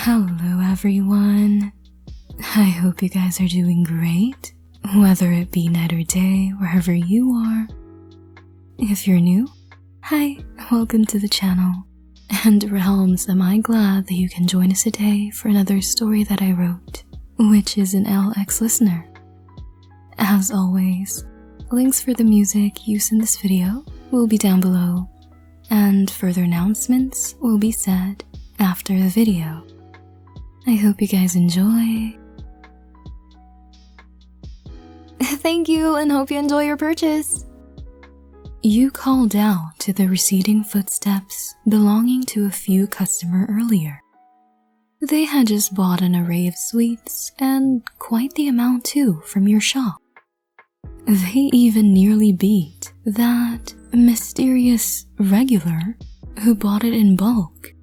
Hello everyone. I hope you guys are doing great, whether it be night or day, wherever you are. If you're new, hi, welcome to the channel. And Realms, am I glad that you can join us today for another story that I wrote, which is an LX listener. As always, links for the music used in this video will be down below, and further announcements will be said after the video. I hope you guys enjoy. Thank you, and hope you enjoy your purchase. You called out to the receding footsteps belonging to a few customers earlier. They had just bought an array of sweets, and quite the amount too, from your shop. They even nearly beat that mysterious regular who bought it in bulk.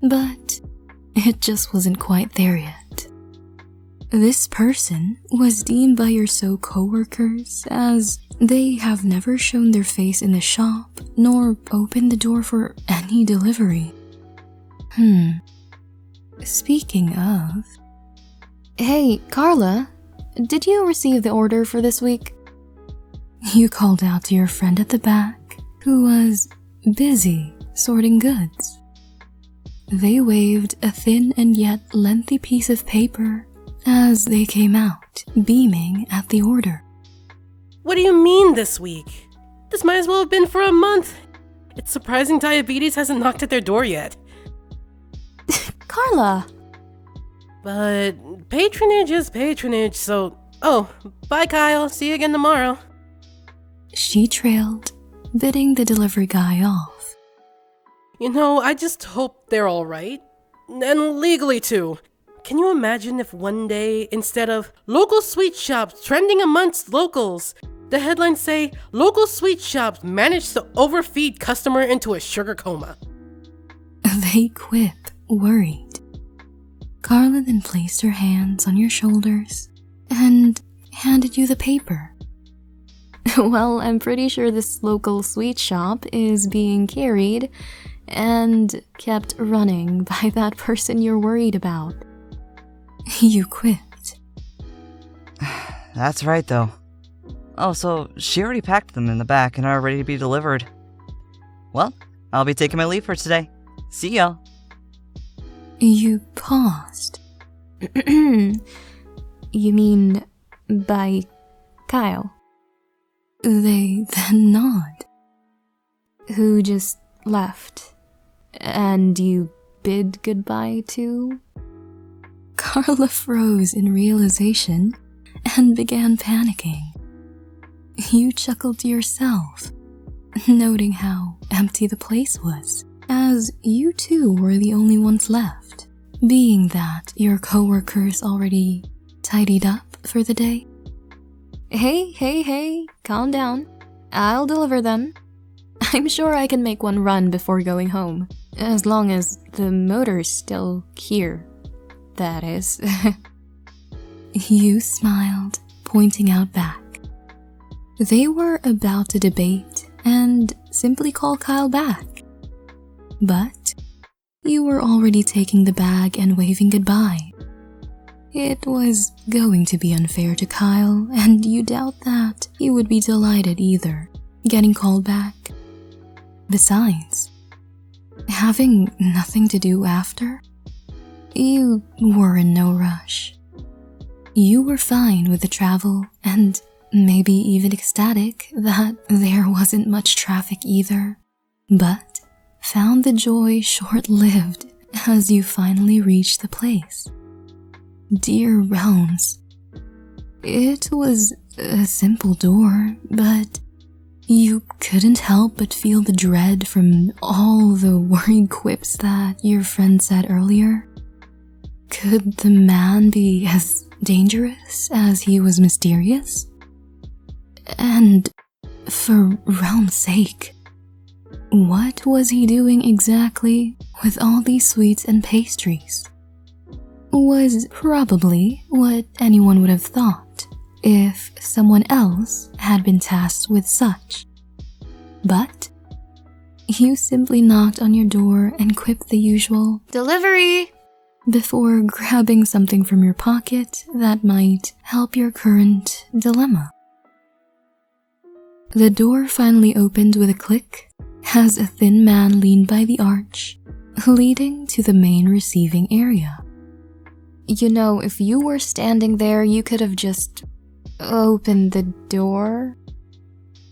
But it just wasn't quite there yet. This person was deemed by your co-workers as they have never shown their face in the shop nor opened the door for any delivery. Speaking of... Hey, Carla, did you receive the order for this week? You called out to your friend at the back, who was busy sorting goods. They waved a thin and yet lengthy piece of paper as they came out, beaming at the order. What do you mean this week? This might as well have been for a month. It's surprising diabetes hasn't knocked at their door yet. Carla! But patronage is patronage, so... Oh, bye Kyle, see you again tomorrow. She trailed, bidding the delivery guy off. You know, I just hope they're alright. And legally too. Can you imagine if one day, instead of local sweet shops trending amongst locals, the headlines say, local sweet shops managed to overfeed customer into a sugar coma? They quip, worried. Carla then placed her hands on your shoulders and handed you the paper. Well, I'm pretty sure this local sweet shop is being carried and kept running by that person you're worried about. You quipped. That's right, though. Oh, so she already packed them in the back and are ready to be delivered. Well, I'll be taking my leave for today. See ya. You paused. You mean by Kyle? They then nod. Who just left, and you bid goodbye to? Carla froze in realization and began panicking. You chuckled to yourself, noting how empty the place was, as you two were the only ones left, being that your co-workers already tidied up for the day. Hey, calm down. I'll deliver them. I'm sure I can make one run before going home, as long as the motor's still here, that is. You smiled, pointing out back. They were about to debate and simply call Kyle back. But you were already taking the bag and waving goodbye. It was going to be unfair to Kyle, and you doubt that he would be delighted either, getting called back. Besides, having nothing to do after, you were in no rush. You were fine with the travel, and maybe even ecstatic that there wasn't much traffic either, but found the joy short-lived as you finally reached the place. Dear Realms, it was a simple door, but you couldn't help but feel the dread from all the worried quips that your friend said earlier. Could the man be as dangerous as he was mysterious? And for Realm's sake, what was he doing exactly with all these sweets and pastries? Was probably what anyone would have thought if someone else had been tasked with such. But you simply knocked on your door and quipped the usual, "Delivery!" before grabbing something from your pocket that might help your current dilemma. The door finally opened with a click as a thin man leaned by the arch, leading to the main receiving area. You know, if you were standing there, you could have just opened the door.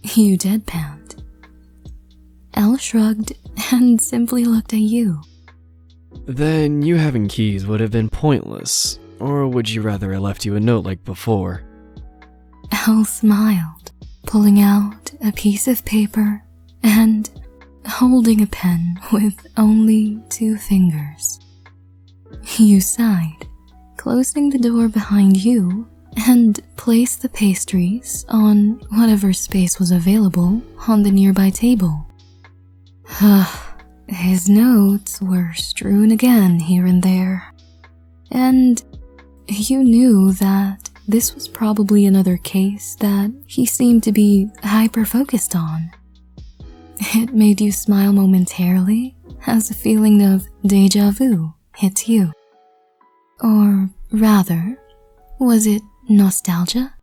You deadpanned. Elle shrugged and simply looked at you. Then you having keys would have been pointless, or would you rather I left you a note like before? Elle smiled, pulling out a piece of paper and holding a pen with only 2 fingers. You sighed, closing the door behind you, and placed the pastries on whatever space was available on the nearby table. His notes were strewn again here and there, and you knew that this was probably another case that he seemed to be hyper-focused on. It made you smile momentarily as a feeling of déjà vu hit you. Or rather, was it nostalgia?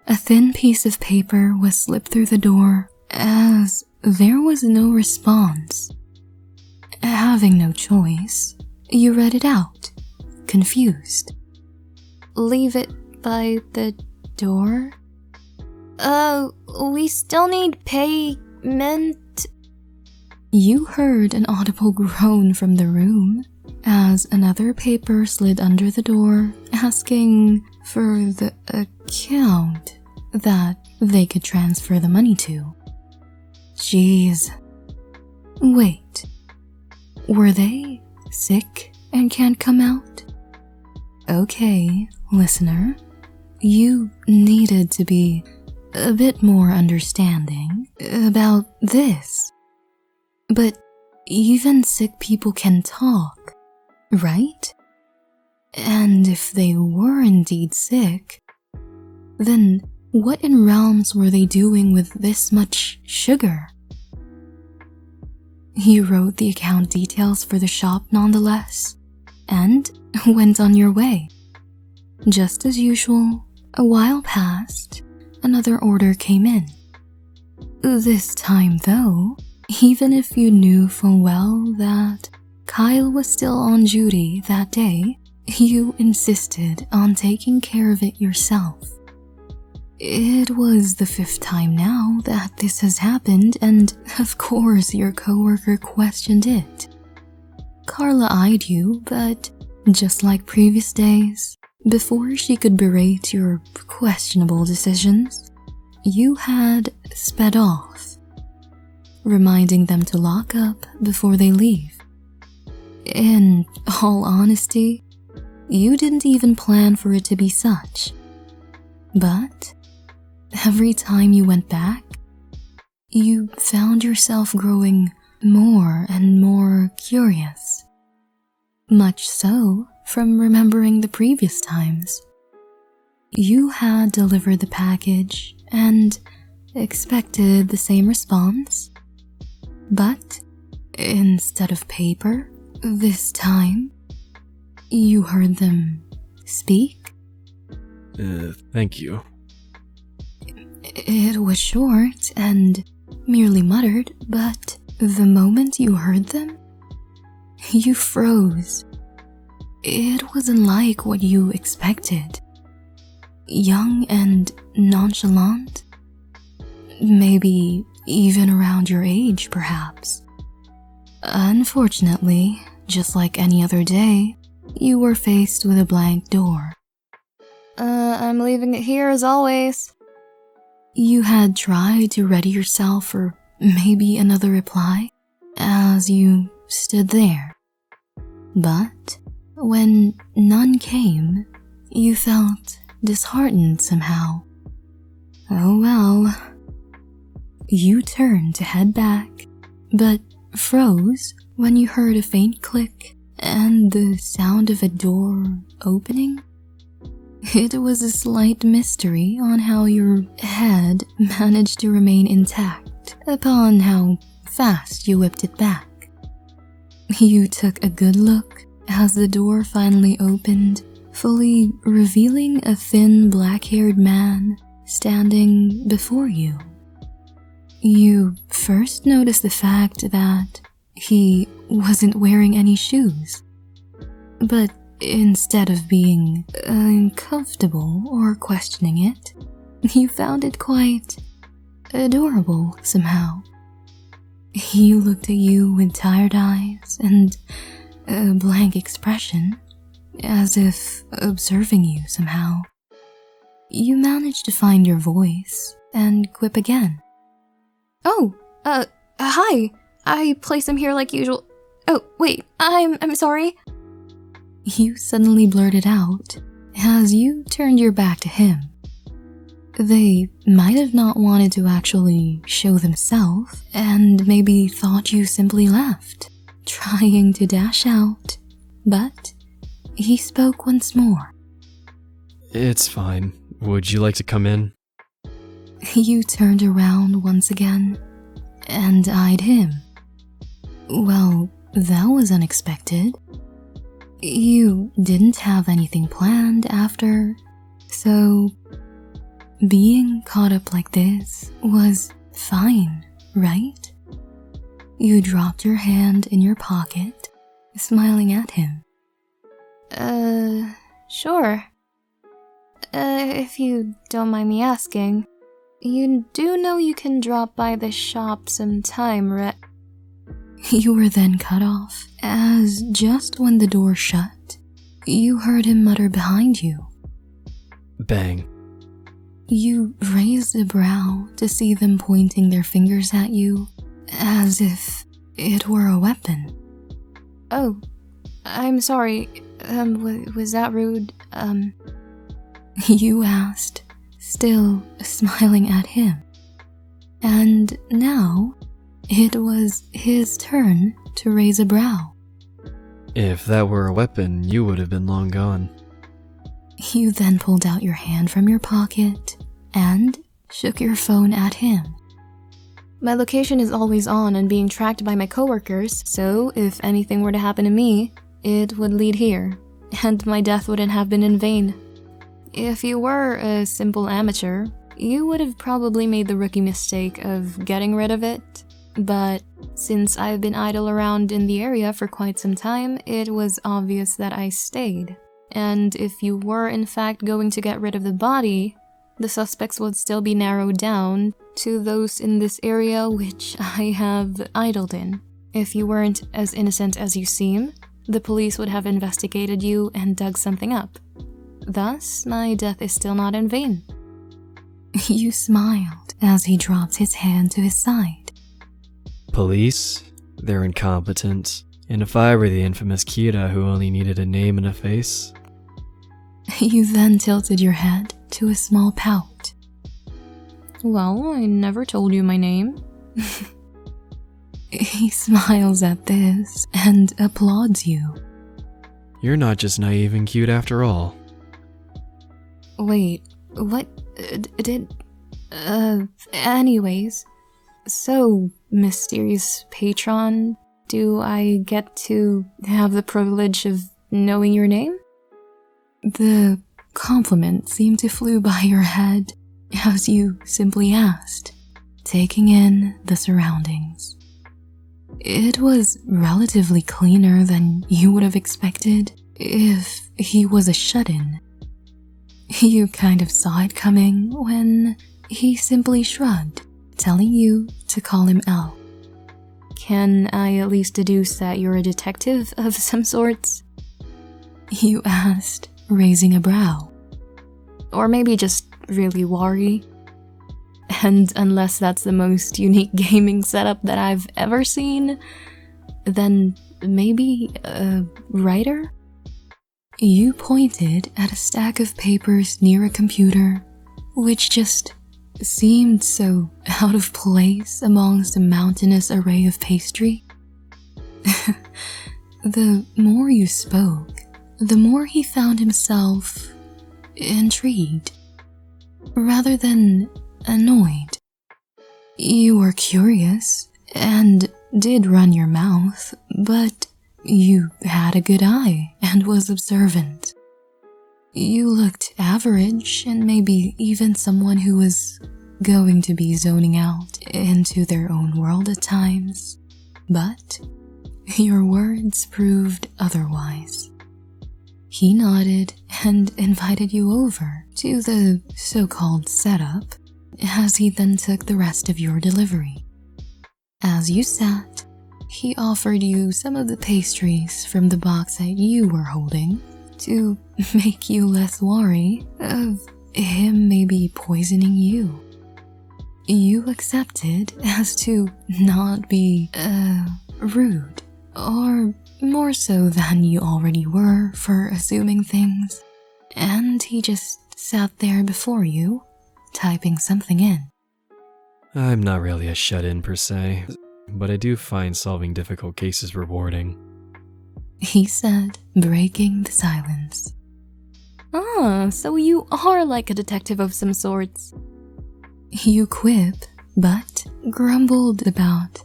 A thin piece of paper was slipped through the door as there was no response. Having no choice, you read it out, confused. Leave it by the door? We still need payment. You heard an audible groan from the room as another paper slid under the door, asking for the account that they could transfer the money to. Jeez. Wait. Were they sick and can't come out? Okay, listener. You needed to be a bit more understanding about this. But even sick people can talk, right? And if they were indeed sick, then what in realms were they doing with this much sugar? You wrote the account details for the shop nonetheless, and went on your way. Just as usual, a while passed, another order came in. This time though, even if you knew full well that Kyle was still on duty that day, you insisted on taking care of it yourself. It was the 5th time now that this has happened, and of course your coworker questioned it. Carla eyed you, but just like previous days, before she could berate your questionable decisions, you had sped off, reminding them to lock up before they leave. In all honesty, you didn't even plan for it to be such. But every time you went back, you found yourself growing more and more curious. Much so from remembering the previous times. You had delivered the package and expected the same response, but instead of paper, this time, you heard them speak. Thank you. It was short and merely muttered, but the moment you heard them, you froze. It wasn't like what you expected. Young and nonchalant. Maybe even around your age, perhaps. Unfortunately, just like any other day, you were faced with a blank door. I'm leaving it here as always. You had tried to ready yourself for maybe another reply as you stood there. But when none came, you felt disheartened somehow. Oh well. You turned to head back, but froze when you heard a faint click and the sound of a door opening. It was a slight mystery on how your head managed to remain intact upon how fast you whipped it back. You took a good look as the door finally opened, fully revealing a thin black-haired man standing before you. You first noticed the fact that he wasn't wearing any shoes, but instead of being uncomfortable or questioning it, you found it quite adorable somehow. He looked at you with tired eyes and a blank expression, as if observing you somehow. You managed to find your voice and quip again. Oh, hi. I place him here like usual. Oh, wait, I'm sorry. You suddenly blurted out as you turned your back to him. They might have not wanted to actually show themselves and maybe thought you simply left, trying to dash out, but he spoke once more. It's fine. Would you like to come in? You turned around once again and eyed him. Well, that was unexpected. You didn't have anything planned after, so being caught up like this was fine, right? You dropped your hand in your pocket, smiling at him. Sure. If you don't mind me asking, you do know you can drop by the shop sometime, right? You were then cut off, as just when the door shut, you heard him mutter behind you. Bang. You raised a brow to see them pointing their fingers at you, as if it were a weapon. Oh, I'm sorry. Was that rude? You asked, still smiling at him. And now, it was his turn to raise a brow. If that were a weapon, you would have been long gone. You then pulled out your hand from your pocket and shook your phone at him. My location is always on and being tracked by my coworkers, so if anything were to happen to me, it would lead here, and my death wouldn't have been in vain. If you were a simple amateur, you would have probably made the rookie mistake of getting rid of it, but since I've been idle around in the area for quite some time, it was obvious that I stayed. And if you were in fact going to get rid of the body, the suspects would still be narrowed down to those in this area which I have idled in. If you weren't as innocent as you seem, the police would have investigated you and dug something up. Thus, my death is still not in vain. You smiled as he dropped his hand to his side. Police? They're incompetent. And if I were the infamous Kira who only needed a name and a face? You then tilted your head to a small pout. Well, I never told you my name. He smiles at this and applauds you. You're not just naive and cute after all. Wait, what anyways, so, mysterious patron, do I get to have the privilege of knowing your name? The compliment seemed to flew by your head as you simply asked, taking in the surroundings. It was relatively cleaner than you would have expected if he was a shut-in. You kind of saw it coming when he simply shrugged, telling you to call him L. Can I at least deduce that you're a detective of some sorts? You asked, raising a brow. Or maybe just really wary. And unless that's the most unique gaming setup that I've ever seen, then maybe a writer? You pointed at a stack of papers near a computer, which just seemed so out of place amongst a mountainous array of pastry. The more you spoke, the more he found himself intrigued, rather than annoyed. You were curious and did run your mouth, but You had a good eye and was observant. You looked average and maybe even someone who was going to be zoning out into their own world at times. But your words proved otherwise. He nodded and invited you over to the so-called setup as he then took the rest of your delivery. As you sat, he offered you some of the pastries from the box that you were holding to make you less wary of him maybe poisoning you. You accepted as to not be, rude, or more so than you already were for assuming things, and he just sat there before you, typing something in. I'm not really a shut-in per se, but I do find solving difficult cases rewarding. He said, breaking the silence. Ah, so you are like a detective of some sorts. You quipped, but grumbled about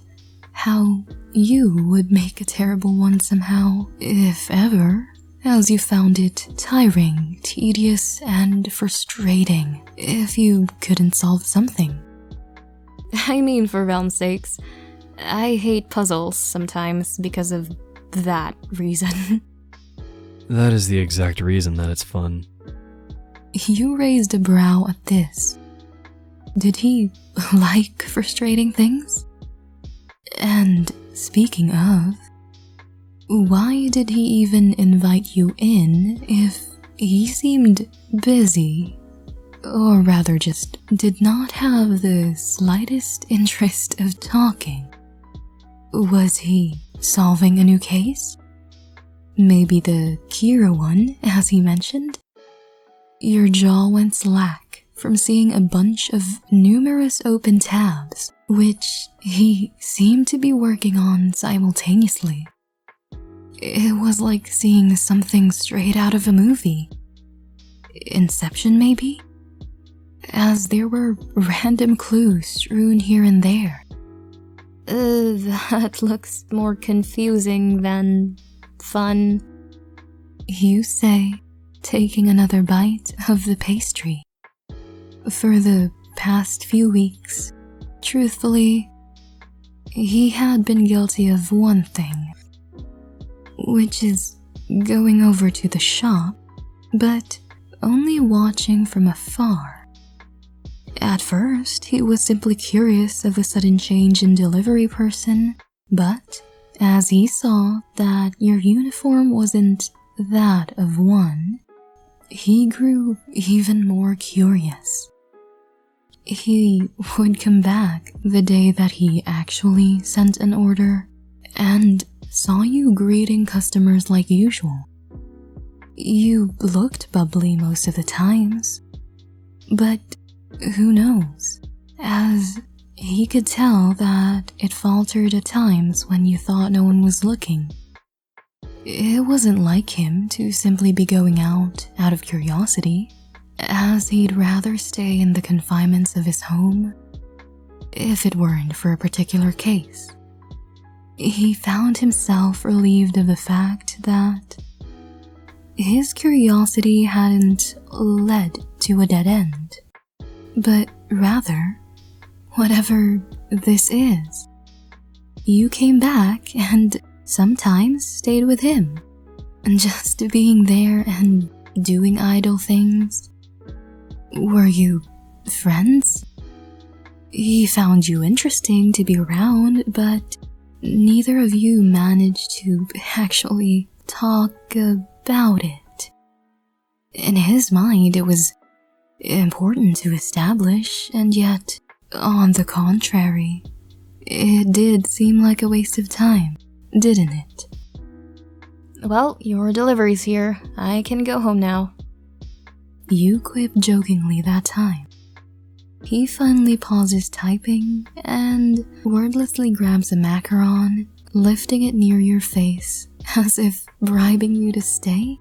how you would make a terrible one somehow, if ever, as you found it tiring, tedious, and frustrating if you couldn't solve something. I mean, for realm's sakes, I hate puzzles sometimes because of that reason. That is the exact reason that it's fun. You raised a brow at this. Did he like frustrating things? And speaking of, why did he even invite you in if he seemed busy? Or rather just did not have the slightest interest of talking? Was he solving a new case? Maybe the Kira one, as he mentioned? Your jaw went slack from seeing a bunch of numerous open tabs, which he seemed to be working on simultaneously. It was like seeing something straight out of a movie. Inception, maybe? As there were random clues strewn here and there. That looks more confusing than fun. You say, taking another bite of the pastry. For the past few weeks, truthfully, he had been guilty of one thing, which is going over to the shop, but only watching from afar. At first, he was simply curious of the sudden change in delivery person, but as he saw that your uniform wasn't that of one, he grew even more curious. He would come back the day that he actually sent an order and saw you greeting customers like usual. You looked bubbly most of the times, but who knows, as he could tell that it faltered at times when you thought no one was looking. It wasn't like him to simply be going out of curiosity, as he'd rather stay in the confinements of his home, if it weren't for a particular case. He found himself relieved of the fact that his curiosity hadn't led to a dead end, but rather, whatever this is, you came back and sometimes stayed with him, just being there and doing idle things. Were you friends? He found you interesting to be around, but neither of you managed to actually talk about it. In his mind, it was important to establish, and yet, on the contrary, it did seem like a waste of time, didn't it? Well, your delivery's here. I can go home now. You quipped jokingly that time. He finally pauses typing and wordlessly grabs a macaron, lifting it near your face as if bribing you to stay.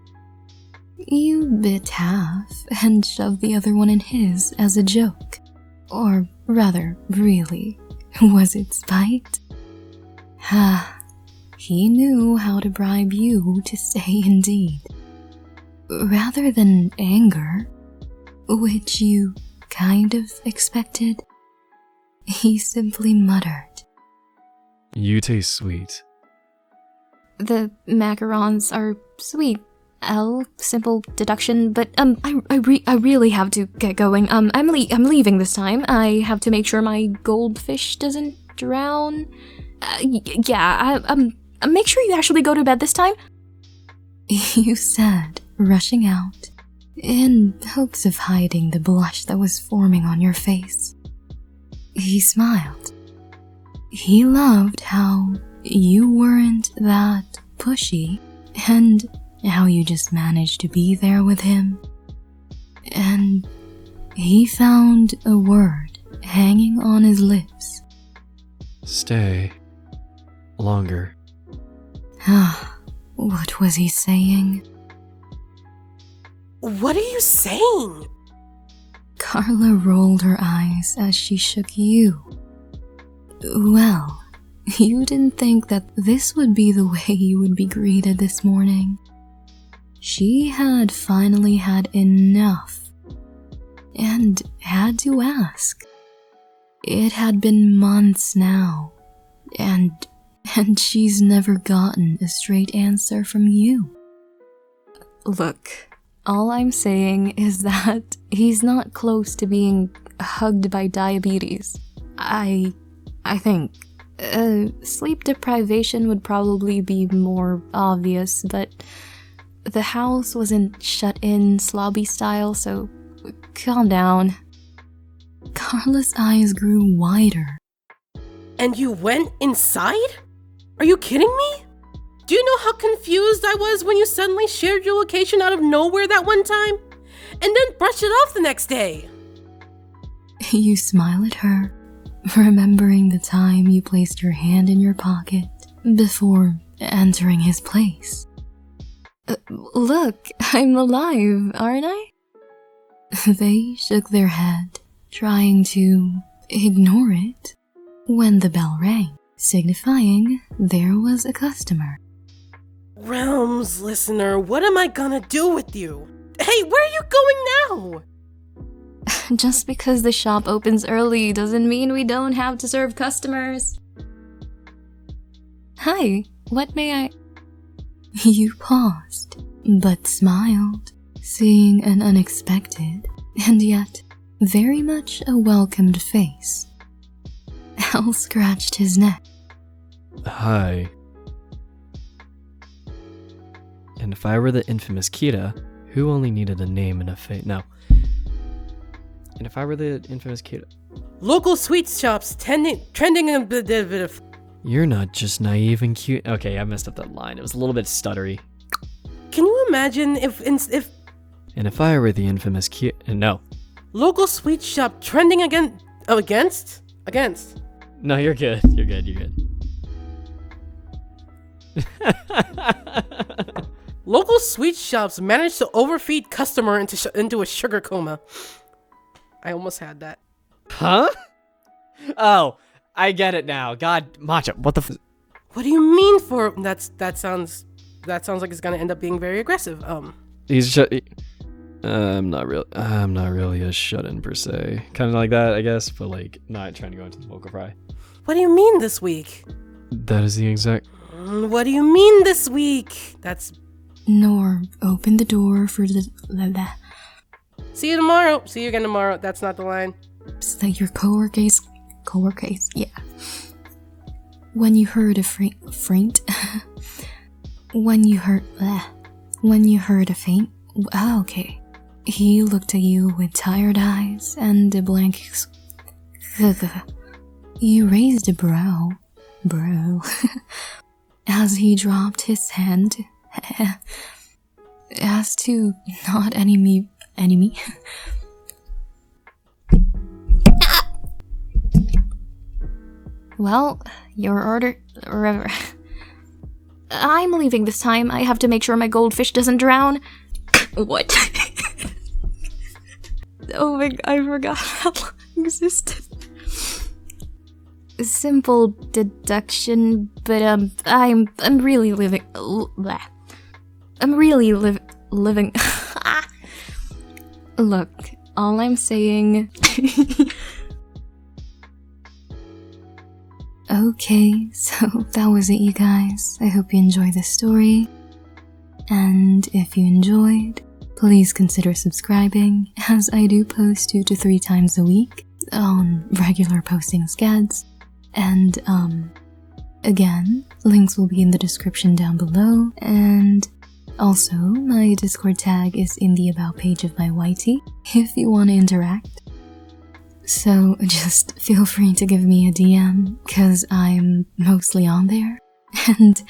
You bit half and shoved the other one in his as a joke. Or rather, really, was it spite? he knew how to bribe you to say indeed. Rather than anger, which you kind of expected, he simply muttered, You taste sweet. The macarons are sweet. Simple deduction, but I really have to get going. I'm leaving this time. I have to make sure my goldfish doesn't drown. Make sure you actually go to bed this time. You said, rushing out, in hopes of hiding the blush that was forming on your face. He smiled. He loved how you weren't that pushy, and how you just managed to be there with him. And he found a word hanging on his lips. Stay. Longer. What was he saying? What are you saying? Carla rolled her eyes as she shook you. Well, you didn't think that this would be the way you would be greeted this morning. She had finally had enough, and had to ask. It had been months now, and she's never gotten a straight answer from you. Look, all I'm saying is that he's not close to being hugged by diabetes. I think sleep deprivation would probably be more obvious, but the house wasn't shut in slobby style, so calm down. Carla's eyes grew wider. And you went inside? Are you kidding me? Do you know how confused I was when you suddenly shared your location out of nowhere that one time? And then brushed it off the next day? You smile at her, remembering the time you placed your hand in your pocket before entering his place. Look, I'm alive, aren't I? They shook their head, trying to ignore it, when the bell rang, signifying there was a customer. Realms, listener, what am I gonna do with you? Hey, where are you going now? Just because the shop opens early doesn't mean we don't have to serve customers. Hi, what may I... You paused, but smiled, seeing an unexpected, and yet very much a welcomed face. Al scratched his neck. Hi. And if I were the infamous Kira, who only needed a name and a face? No. And if I were the infamous Kira... Local sweet shops trending in the... You're not just naive and cute. Okay, I messed up that line. It was a little bit stuttery. Can you imagine if... And if I were the infamous Kira... No. Local sweet shop trending again... Oh, against? Against. No, you're good. You're good. You're good. Local sweet shops managed to overfeed customer into a sugar coma. I almost had that. Huh? Oh, I get it now. God, Matcha, what the What do you mean for... That sounds like it's gonna end up being very aggressive. He's I'm not really a shut-in per se. Kind of like that, I guess, but like not trying to go into the vocal fry. What do you mean this week? That is the exact... What do you mean this week? That's... Nor opened the door for the... See you tomorrow. See you again tomorrow. That's not the line. So that your coworkers, yeah. When you heard a faint... When you heard a faint... Oh, okay. He looked at you with tired eyes and a blank... You raised a brow, as he dropped his hand, as to not enemy. Well, your order... I'm leaving this time. I have to make sure my goldfish doesn't drown. What? Oh my god, I forgot how long it existed. simple deduction, but I'm really living. I'm really living. Look, all I'm saying. Okay, so that was it, you guys. I hope you enjoyed this story. And if you enjoyed, please consider subscribing, as I do post 2 to 3 times a week on regular posting scads. And, again, links will be in the description down below, and also my Discord tag is in the about page of my YT if you want to interact. So just feel free to give me a DM, cause I'm mostly on there. And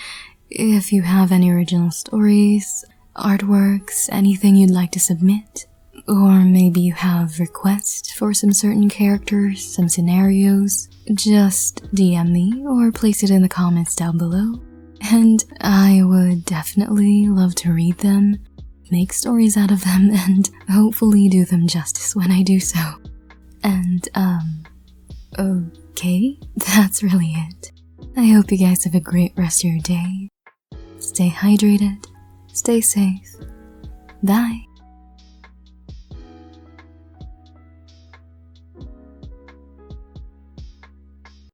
if you have any original stories, artworks, anything you'd like to submit, or maybe you have requests for some certain characters, some scenarios, just DM me or place it in the comments down below. And I would definitely love to read them, make stories out of them, and hopefully do them justice when I do so. And, okay, that's really it. I hope you guys have a great rest of your day. Stay hydrated, stay safe. Bye.